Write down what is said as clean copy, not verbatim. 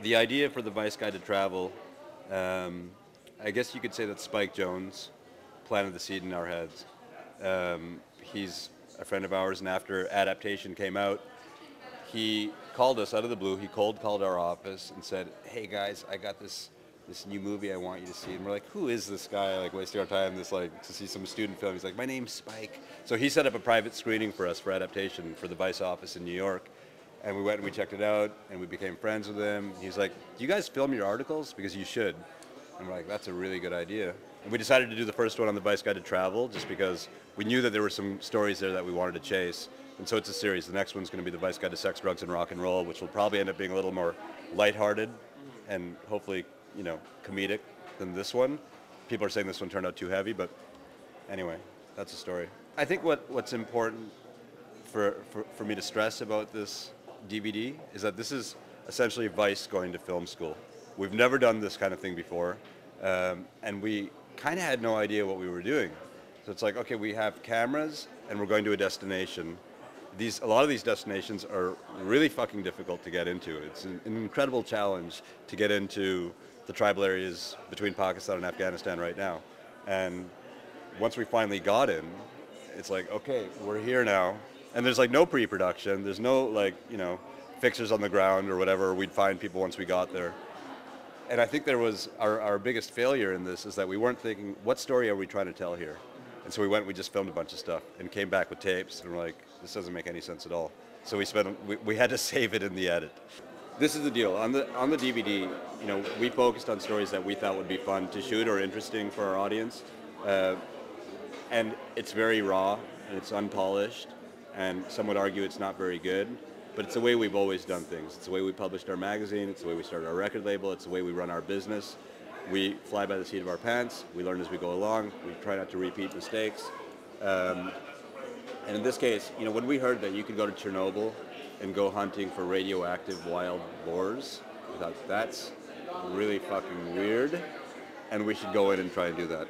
The idea for the Vice Guide to Travel, I guess you could say that Spike Jones planted the seed in our heads. He's a friend of ours, and after Adaptation came out, he called us out of the blue. He cold called our office and said, "Hey guys, I got this new movie I want you to see." And we're like, "Who is this guy? Like wasting our time to see some student film." He's like, "My name's Spike." So he set up a private screening for us for Adaptation for the Vice office in New York. And we went and we checked it out, and we became friends with him. He's like, "Do you guys film your articles? Because you should." And we're like, "That's a really good idea." And we decided to do the first one on the Vice Guide to Travel, just because we knew that there were some stories there that we wanted to chase. And so it's a series. The next one's going to be the Vice Guide to Sex, Drugs, and Rock and Roll, which will probably end up being a little more lighthearted and hopefully, comedic than this one. People are saying this one turned out too heavy, but anyway, that's a story. I think what's important for me to stress about this DVD is that this is essentially Vice going to film school. We've never done this kind of thing before, and we kind of had no idea what we were doing. So it's like, okay, we have cameras and we're going to a destination. A lot of these destinations are really fucking difficult to get into. It's an incredible challenge to get into the tribal areas between Pakistan and Afghanistan right now. And once we finally got in, it's like, okay, we're here now. And there's like no pre-production. There's no fixers on the ground or whatever. We'd find people once we got there. And I think there was our biggest failure in this is that we weren't thinking, what story are we trying to tell here? And so we just filmed a bunch of stuff and came back with tapes and we're like, this doesn't make any sense at all. So we had to save it in the edit. This is the deal. On the DVD, we focused on stories that we thought would be fun to shoot or interesting for our audience. And it's very raw and it's unpolished, and some would argue it's not very good, but it's the way we've always done things. It's the way we published our magazine, it's the way we started our record label, it's the way we run our business. We fly by the seat of our pants, we learn as we go along, we try not to repeat mistakes. And in this case, when we heard that you could go to Chernobyl and go hunting for radioactive wild boars, we thought that's really fucking weird, and we should go in and try and do that.